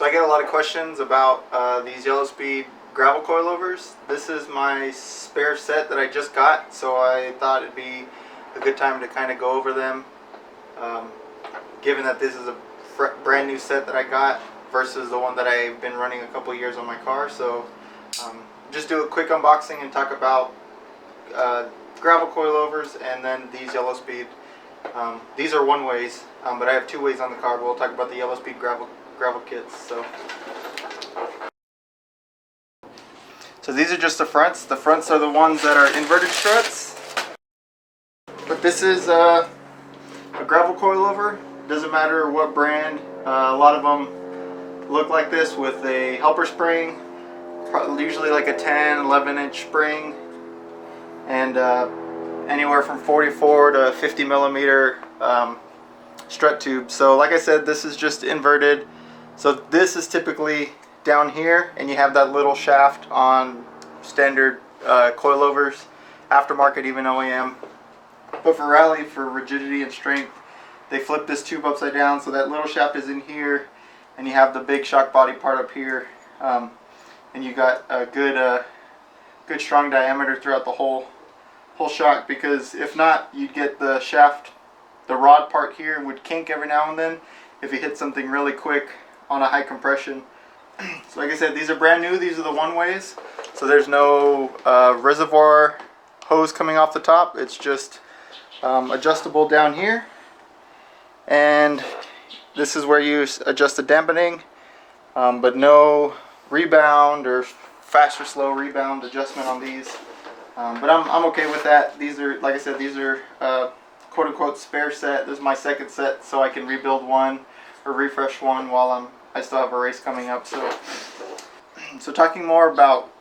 I get a lot of questions about these Yellow Speed gravel coilovers. This is my spare set that I just got, so I thought it'd be a good time to kind of go over them, given that this is a brand new set that I got versus the one that I've been running a couple years on my car. So just do a quick unboxing and talk about gravel coilovers and then these Yellow Speed. These are one ways, but I have two ways on the car, but we'll talk about the Yellow Speed gravel kits. So these are just the fronts. The fronts are the ones that are inverted struts. But this is a gravel coilover. Doesn't matter what brand. A lot of them look like this with a helper spring, usually like a 10-11 inch spring, and anywhere from 44 to 50 millimeter strut tube. So like I said, this is just inverted. So this is typically down here, and you have that little shaft on standard coilovers, aftermarket, even OEM. But for rally, for rigidity and strength, they flip this tube upside down, so that little shaft is in here, and you have the big shock body part up here, and you got a good strong diameter throughout the whole shock, because if not, you'd get the shaft, the rod part here would kink every now and then if you hit something really quick on a high compression. So like I said, these are brand new. These are the one ways, so there's no reservoir hose coming off the top. It's just adjustable down here, and this is where you adjust the dampening, but no rebound or fast or slow rebound adjustment on these. But I'm okay with that. These are, like I said, these are quote-unquote spare set. This is my second set, so I can rebuild one or refresh one while I still have a race coming up. So talking more about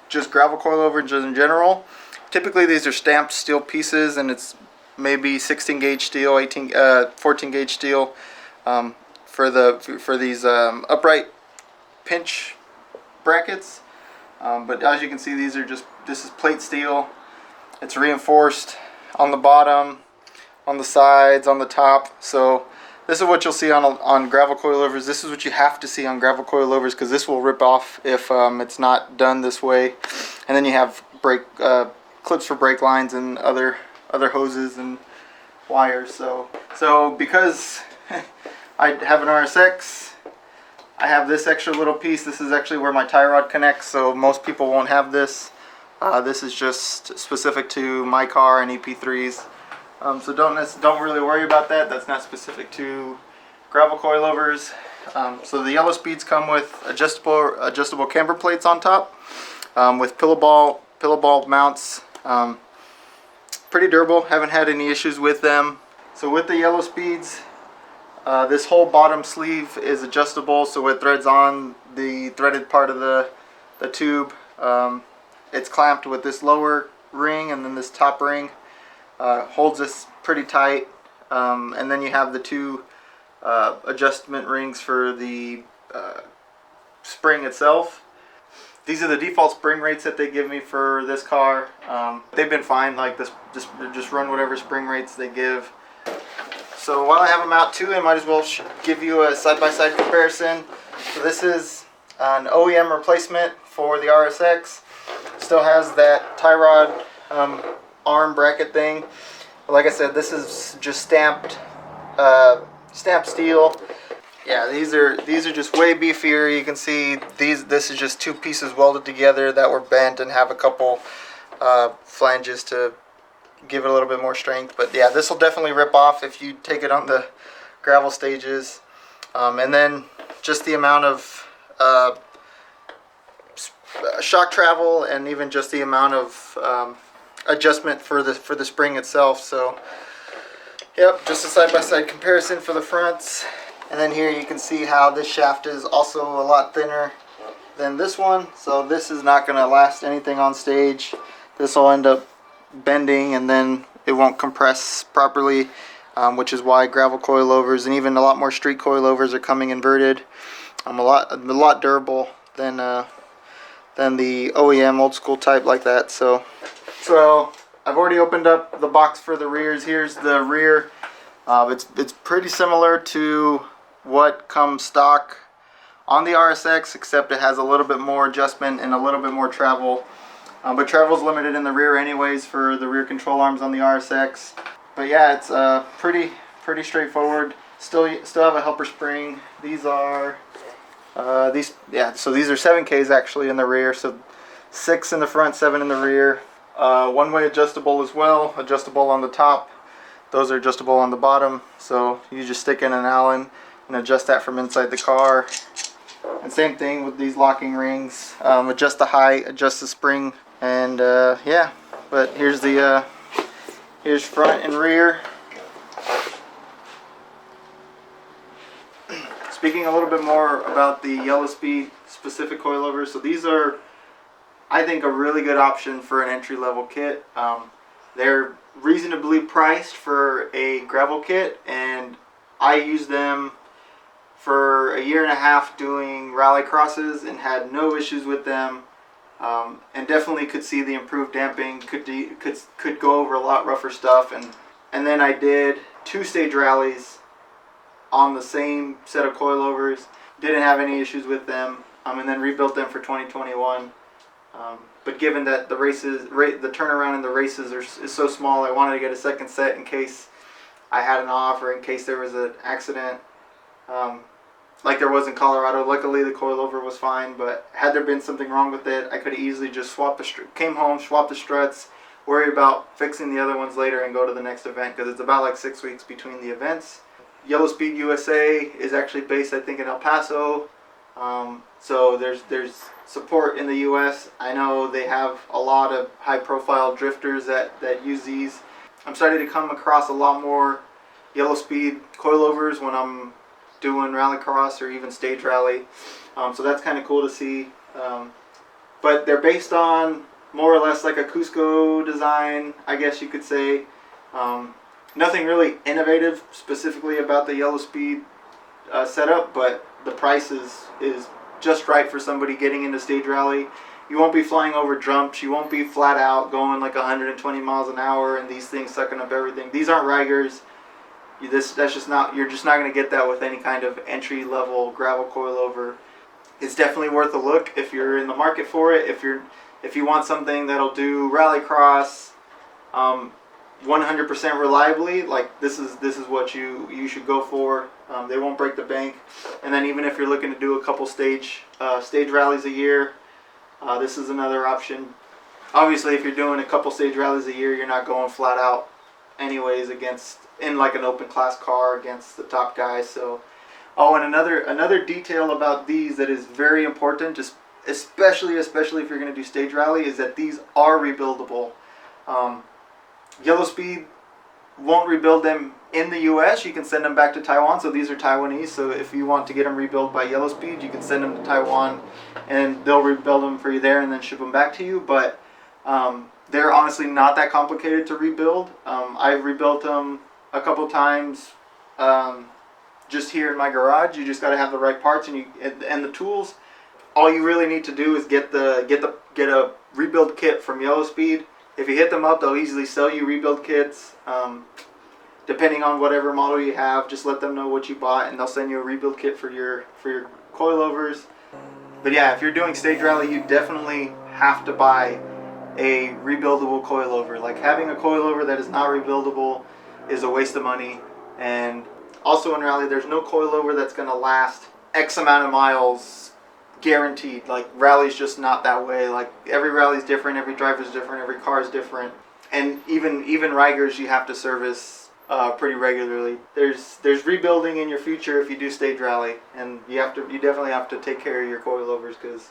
just gravel coilovers in general, typically these are stamped steel pieces, and it's maybe 16 gauge steel, 14 gauge steel for these upright pinch brackets. But as you can see, this is plate steel. It's reinforced on the bottom, on the sides, on the top. So this is what you'll see on gravel coilovers. This is what you have to see on gravel coilovers, because this will rip off if it's not done this way. And then you have clips for brake lines and other hoses and wires. So because I have an RSX, I have this extra little piece. This is actually where my tie rod connects, so most people won't have this. This is just specific to my car and EP3s. So don't really worry about that. That's not specific to gravel coilovers. So the Yellow Speeds come with adjustable camber plates on top, with pillow ball mounts. Pretty durable. Haven't had any issues with them. So with the Yellow Speeds, this whole bottom sleeve is adjustable, so it threads on the threaded part of the tube. It's clamped with this lower ring, and then this top ring holds this pretty tight. And then you have the two adjustment rings for the spring itself. These are the default spring rates that they give me for this car. They've been fine. Like this, just run whatever spring rates they give. So while I have them out too, I might as well give you a side-by-side comparison. So this is an OEM replacement for the RSX. Still has that tie rod arm bracket thing. But like I said, this is just stamped steel. Yeah, these are just way beefier. You can see this is just two pieces welded together that were bent and have a couple flanges to give it a little bit more strength. But yeah, this will definitely rip off if you take it on the gravel stages. And then just the amount of shock travel, and even just the amount of adjustment for the spring itself. So yep, just a side-by-side comparison for the fronts. And then here you can see how this shaft is also a lot thinner than this one. So this is not going to last anything on stage. This will end up bending, and then it won't compress properly, which is why gravel coilovers and even a lot more street coilovers are coming inverted. A lot durable than the OEM old school type like that. So I've already opened up the box for the rears. Here's the rear. It's pretty similar to what comes stock on the RSX, except it has a little bit more adjustment and a little bit more travel. But travel is limited in the rear anyways for the rear control arms on the RSX. But yeah, it's pretty straightforward. Still have a helper spring. These are so these are 7Ks actually in the rear. So 6 in the front, 7 in the rear. One-way adjustable as well. Adjustable on the top. Those are adjustable on the bottom. So you just stick in an Allen and adjust that from inside the car. And same thing with these locking rings. Adjust the height, adjust the spring, and yeah. But here's the here's front and rear. Speaking a little bit more about the Yellow Speed specific coilovers, so these are, I think, a really good option for an entry-level kit. They're reasonably priced for a gravel kit, and I use them for 1.5 years doing rally crosses and had no issues with them, and definitely could see the improved damping, could go over a lot rougher stuff, and then I did 2-stage rallies on the same set of coilovers, didn't have any issues with them, and then rebuilt them for 2021. But given that the turnaround in the races is so small, I wanted to get a second set in case I had an off or in case there was an accident, like there was in Colorado. Luckily, the coilover was fine, but had there been something wrong with it, I could have easily just came home, swapped the struts, worry about fixing the other ones later, and go to the next event, because it's about like 6 weeks between the events. Yellow Speed USA is actually based, I think, in El Paso. So there's support in the US. I know they have a lot of high-profile drifters that use these. I'm starting to come across a lot more Yellow Speed coilovers when I'm doing rallycross or even stage rally. So that's kind of cool to see. But they're based on more or less like a Cusco design, I guess you could say. Nothing really innovative specifically about the Yellow Speed setup, but the price is just right for somebody getting into stage rally. You won't be flying over jumps. You won't be flat out going like 120 miles an hour and these things sucking up everything. These aren't Rigers. You're just not going to get that with any kind of entry level gravel coilover. It's definitely worth a look if you're in the market for it. If you want something that'll do rallycross 100% reliably, like this is what you should go for. They won't break the bank. And then even if you're looking to do a couple stage rallies a year, this is another option. Obviously, if you're doing a couple stage rallies a year, you're not going flat out anyways in like an open class car against the top guys. So, and another detail about these that is very important, just especially if you're going to do stage rally, is that these are rebuildable. Yellow Speed won't rebuild them in the US. You can send them back to Taiwan. So these are Taiwanese. So if you want to get them rebuilt by Yellow Speed, you can send them to Taiwan and they'll rebuild them for you there and then ship them back to you. But they're honestly not that complicated to rebuild. I've rebuilt them a couple times just here in my garage. You just got to have the right parts and the tools. All you really need to do is get a rebuild kit from Yellow Speed. If you hit them up, they'll easily sell you rebuild kits. Depending on whatever model you have, just let them know what you bought and they'll send you a rebuild kit for your coilovers. But yeah, if you're doing stage rally, you definitely have to buy a rebuildable coilover. Like, having a coilover that is not rebuildable is a waste of money. And also in rally, there's no coilover that's going to last X amount of miles guaranteed. Like, rally's just not that way. Like, every rally's different, every driver's different, every car's different, and even Rigers you have to service pretty regularly. There's rebuilding in your future if you do stage rally, and you definitely have to take care of your coilovers, because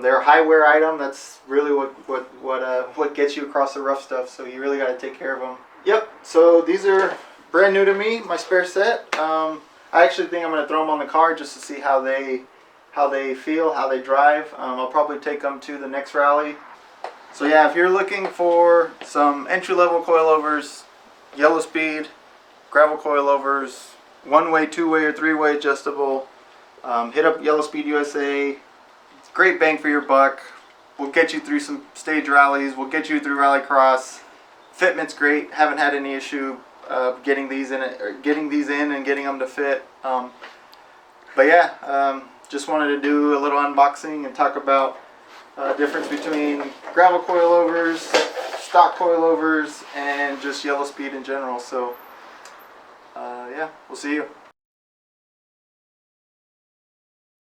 they're a high wear item. That's really what gets you across the rough stuff. So you really got to take care of them. Yep. So these are brand new to me, my spare set. I actually think I'm going to throw them on the car just to see how they feel, how they drive. I'll probably take them to the next rally. So yeah, if you're looking for some entry-level coilovers, Yellow Speed, gravel coilovers, one-way, two-way, or three-way adjustable, hit up Yellow Speed USA. It's great bang for your buck. We'll get you through some stage rallies. We'll get you through rallycross. Fitment's great. Haven't had any issue getting these in and getting them to fit. But yeah, just wanted to do a little unboxing and talk about difference between gravel coilovers, stock coilovers, and just yellow speed in general. So yeah, we'll see you.